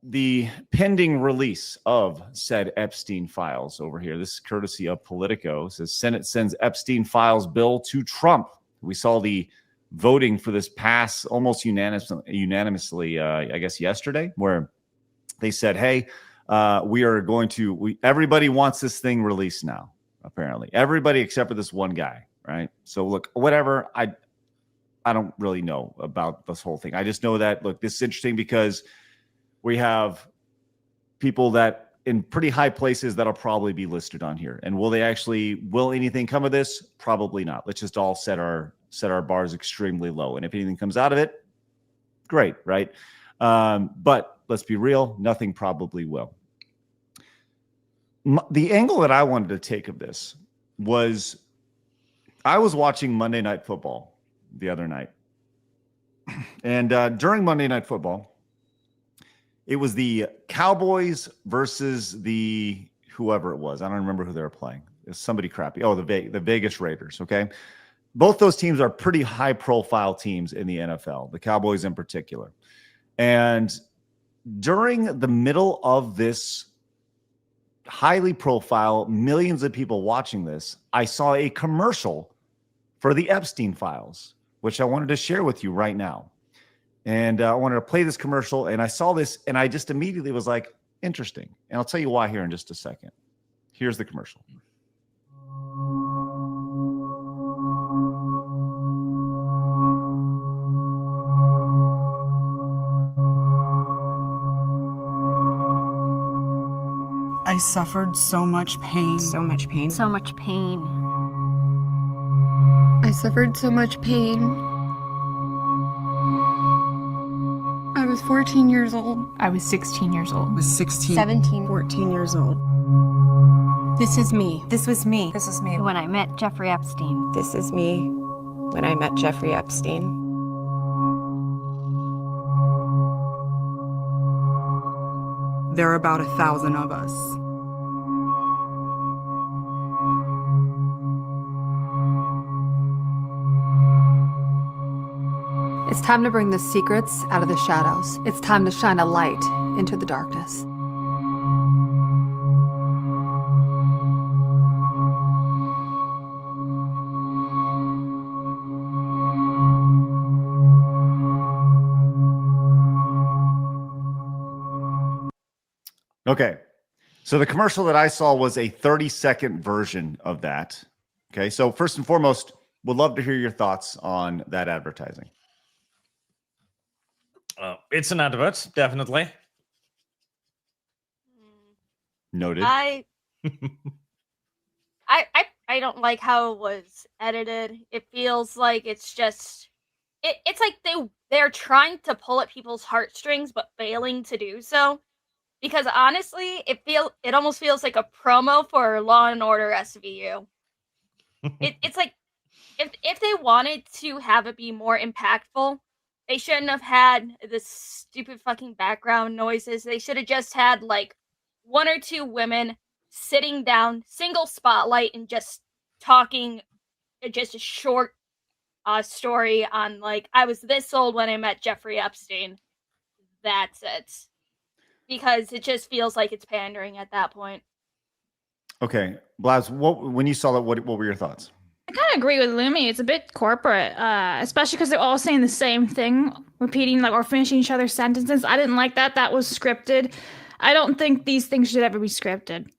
the pending release of said Epstein files over here. This is courtesy of Politico. It says Senate sends Epstein files bill to Trump. We saw the voting for this pass almost unanimously, I guess, yesterday, where they said, hey, we are going to, everybody wants this thing released now, apparently. Everybody except for this one guy, right? So look, whatever, I don't really know about this whole thing. I just know that, look, this is interesting because we have people that in pretty high places that'll probably be listed on here. And will anything come of this? Probably not. Let's just all set our bars extremely low. And if anything comes out of it, great, right? But let's be real, nothing probably will. The angle that I wanted to take of this was I was watching Monday Night Football the other night. And during Monday Night Football, it was the Cowboys versus the whoever it was. I don't remember who they were playing. It was somebody crappy. Oh, the Vegas Raiders, okay? Both those teams are pretty high-profile teams in the NFL, the Cowboys in particular. And during the middle of this highly profile, millions of people watching this, I saw a commercial for the Epstein files, which I wanted to share with you right now. And I wanted to play this commercial, and I saw this, and I just immediately was like, interesting. And I'll tell you why here in just a second. Here's the commercial. I suffered so much pain. So much pain. So much pain. I suffered so much pain. I was 14 years old. I was 16 years old. I was 16. 17. 14 years old. This is me. This was me. This is me. When I met Jeffrey Epstein. This is me when I met Jeffrey Epstein. There are about 1,000 of us. It's time to bring the secrets out of the shadows. It's time to shine a light into the darkness. Okay. So the commercial that I saw was a 30-second version of that. Okay. So first and foremost, would love to hear your thoughts on that advertising. It's an advert, definitely. Noted. I don't like how it was edited. It feels like it's just it's like they're trying to pull at people's heartstrings but failing to do so. Because honestly, it almost feels like a promo for Law and Order SVU. It's like if they wanted to have it be more impactful, they shouldn't have had this stupid fucking background noises. They should have just had like one or two women sitting down, single spotlight, and just talking just a short story on like, I was this old when I met Jeffrey Epstein. That's it. Because it just feels like it's pandering at that point. Okay. Blabs, when you saw that, what were your thoughts? I kind of agree with Lumi. It's a bit corporate, especially because they're all saying the same thing, repeating like or finishing each other's sentences. I didn't like that. That was scripted. I don't think these things should ever be scripted.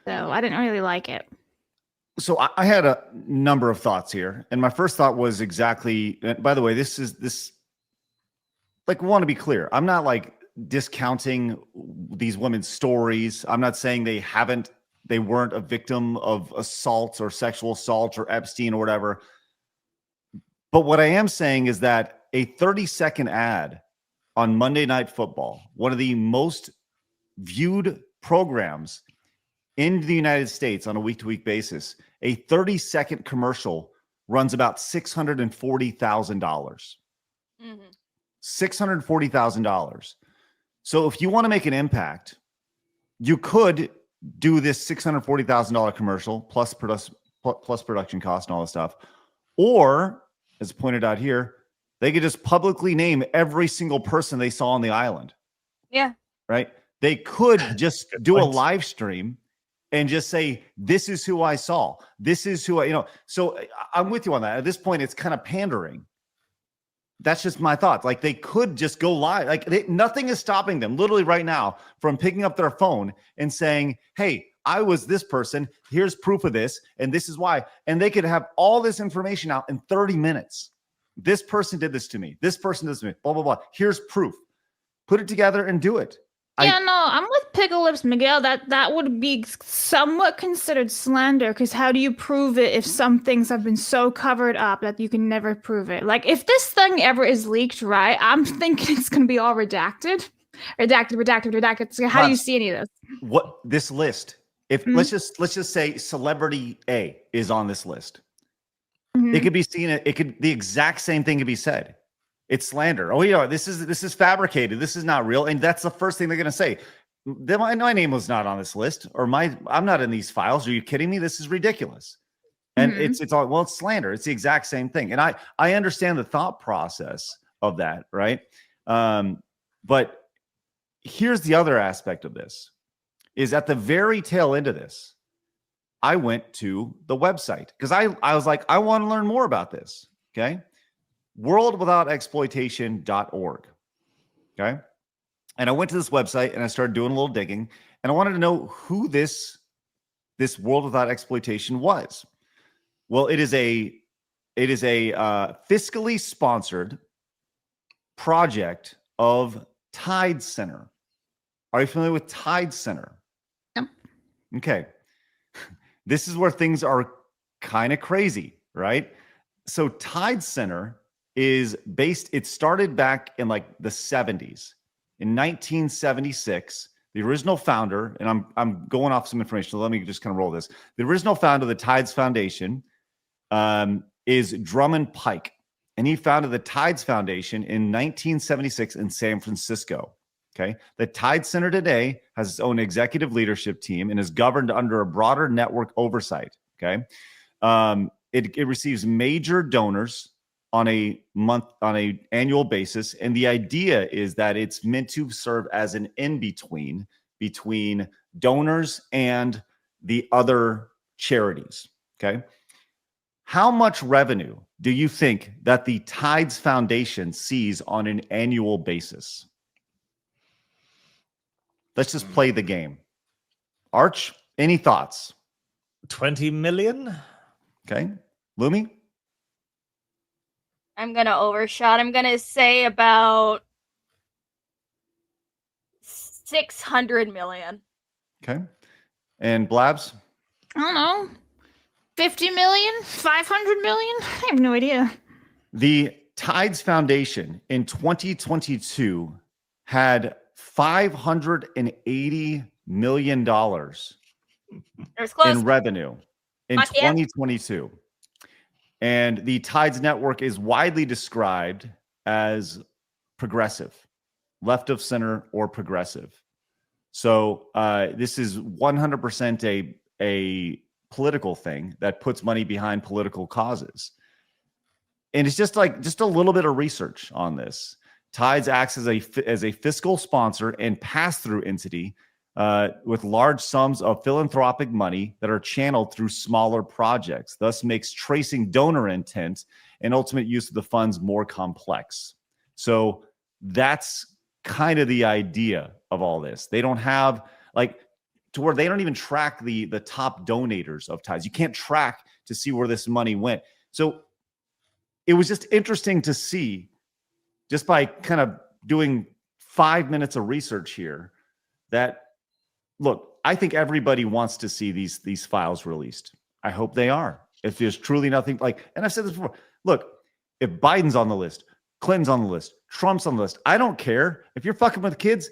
So I didn't really like it. So I had a number of thoughts here. And my first thought was exactly, by the way, this, like, I want to be clear. I'm not like discounting these women's stories. I'm not saying they weren't a victim of assault or sexual assault or Epstein or whatever. But what I am saying is that a 30-second ad on Monday Night Football, one of the most viewed programs in the United States on a week-to-week basis, a 30-second commercial runs about $640,000. Mm-hmm. $640,000. So if you want to make an impact, you could do this $640,000 commercial plus production cost and all this stuff. Or, as pointed out here, they could just publicly name every single person they saw on the island. Yeah. right? They could just Good do a point. live stream and just say, this is who I saw. This is who so I'm with you on that. At this point, it's kind of pandering. That's just my thoughts. Like, they could just go live. Like, nothing is stopping them literally right now from picking up their phone and saying, hey, I was this person. Here's proof of this. And this is why. And they could have all this information out in 30 minutes. This person did this to me. This person did this to me. Blah, blah, blah. Here's proof. Put it together and do it. Yeah, no, I'm with Pickle Lips Miguel. That would be somewhat considered slander, because how do you prove it if some things have been so covered up that you can never prove it? Like, if this thing ever is leaked, right, I'm thinking it's going to be all redacted. Redacted. So how do you see any of this? What this list? If let's just say celebrity A is on this list. It could be seen. The exact same thing could be said. It's slander. Oh, this is fabricated. This is not real. And that's the first thing they're going to say. My name was not on this list, or I'm not in these files. Are you kidding me? This is ridiculous. And it's all, well, it's slander. It's the exact same thing. And I understand the thought process of that, right? But here's the other aspect of this, is at the very tail end of this, I went to the website because I was like, I want to learn more about this. Okay. worldwithoutexploitation.org. Okay. And I went to this website and I started doing a little digging, and I wanted to know who this World Without Exploitation was. Well, it is a fiscally sponsored project of Tide Center. Are you familiar with Tide Center? Yep. Okay. This is where things are kind of crazy, right? So Tide Center is based, it started back in like the 70s. In 1976, the original founder, and I'm going off some information, so let me just kind of roll this. The original founder of the Tides Foundation is Drummond Pike, and he founded the Tides Foundation in 1976 in San Francisco. Okay. The Tide Center today has its own executive leadership team and is governed under a broader network oversight. Okay. It receives major donors on an annual basis. And the idea is that it's meant to serve as an in-between between donors and the other charities. Okay. How much revenue do you think that the Tides Foundation sees on an annual basis? Let's just play the game. Arch, any thoughts? 20 million? Okay. Lumi? I'm going to overshot. I'm going to say about 600 million. Okay. And Blabs? I don't know. 50 million? 500 million? I have no idea. The Tides Foundation in 2022 had $580 million in revenue in 2022. And the Tides network is widely described as progressive, left of center or progressive. So this is 100% a political thing that puts money behind political causes. And it's just a little bit of research on this. Tides acts as a fiscal sponsor and pass-through entity with large sums of philanthropic money that are channeled through smaller projects, thus makes tracing donor intent and ultimate use of the funds more complex. So that's kind of the idea of all this. They don't have to where they don't even track the top donators of Tides. You can't track to see where this money went. So it was just interesting to see, just by kind of doing 5 minutes of research here, that, look, I think everybody wants to see these files released. I hope they are. If there's truly nothing and I've said this before, look, if Biden's on the list, Clinton's on the list, Trump's on the list, I don't care. If you're fucking with kids,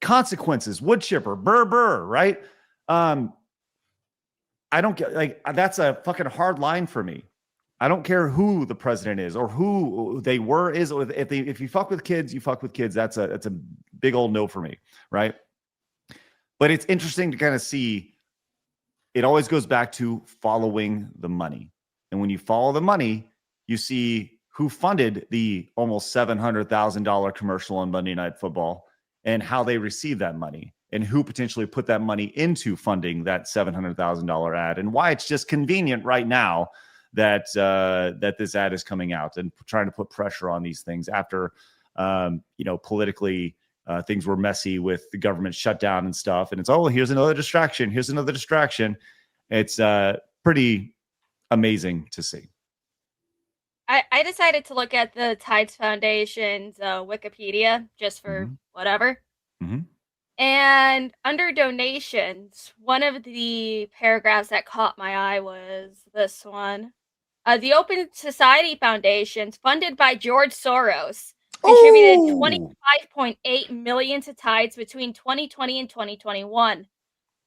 consequences, wood chipper, burr, right? I don't get, that's a fucking hard line for me. I don't care who the president is or who they were is. If you fuck with kids, you fuck with kids. That's a big old no for me, right? But it's interesting to kind of see. It always goes back to following the money, and when you follow the money, you see who funded the almost $700,000 commercial on Monday Night Football, and how they receive that money and who potentially put that money into funding that $700,000 ad, and why it's just convenient right now that that this ad is coming out and trying to put pressure on these things after politically things were messy with the government shutdown and stuff. And it's, oh, here's another distraction. Here's another distraction. It's pretty amazing to see. I decided to look at the Tides Foundation's Wikipedia just for whatever. Mm-hmm. And under donations, one of the paragraphs that caught my eye was this one. The Open Society Foundations, funded by George Soros, contributed $25.8 million to Tides between 2020 and 2021,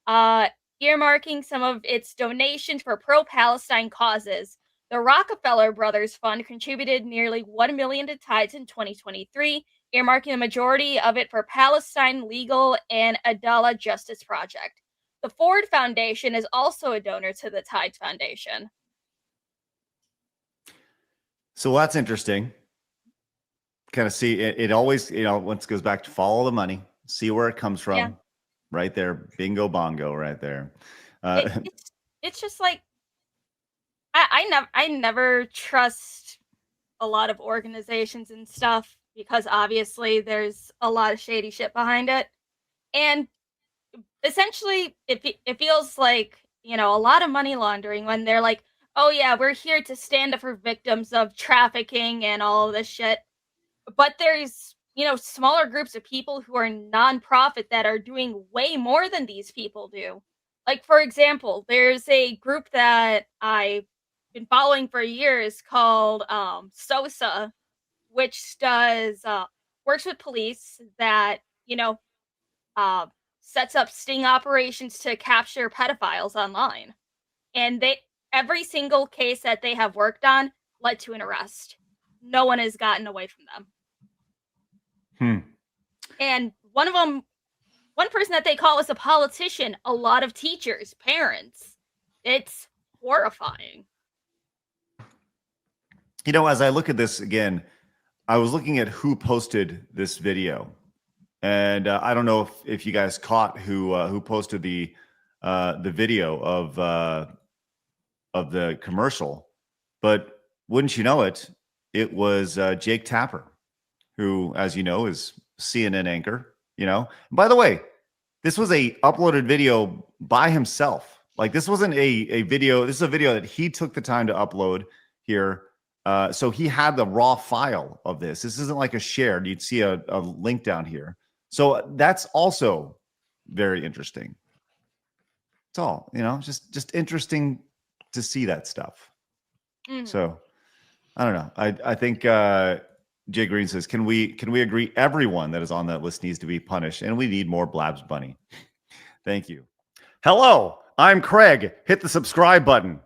earmarking some of its donations for pro-Palestine causes. The Rockefeller Brothers Fund contributed nearly $1 million to Tides in 2023, earmarking the majority of it for Palestine Legal and Adala Justice Project. The Ford Foundation is also a donor to the Tides Foundation. So that's interesting. Kind of see it always, once it goes back to follow the money, see where it comes from. Yeah. Right there. Bingo bongo right there. It's just like, I never trust a lot of organizations and stuff because obviously there's a lot of shady shit behind it. And essentially it feels like, a lot of money laundering when they're like, oh yeah, we're here to stand up for victims of trafficking and all of this shit. But there's, smaller groups of people who are nonprofit that are doing way more than these people do. Like, for example, there's a group that I've been following for years called SOSA, which does works with police that, sets up sting operations to capture pedophiles online. And every single case that they have worked on led to an arrest. No one has gotten away from them. And one person that they call is a politician, a lot of teachers, parents. It's horrifying. As I look at this again, I was looking at who posted this video. And I don't know if you guys caught who posted the video of the commercial, but wouldn't you know it, it was Jake Tapper, who, as you know, is CNN anchor. By the way, this was a uploaded video by himself. Like, this wasn't a video. This is a video that he took the time to upload here. So he had the raw file of this. This isn't like a shared. You'd see a link down here. So that's also very interesting. It's all, just interesting to see that stuff. So I don't know. I think Jay Green says, can we agree everyone that is on that list needs to be punished, and we need more Blabs Bunny. Thank you. Hello, I'm Craig. Hit the subscribe button.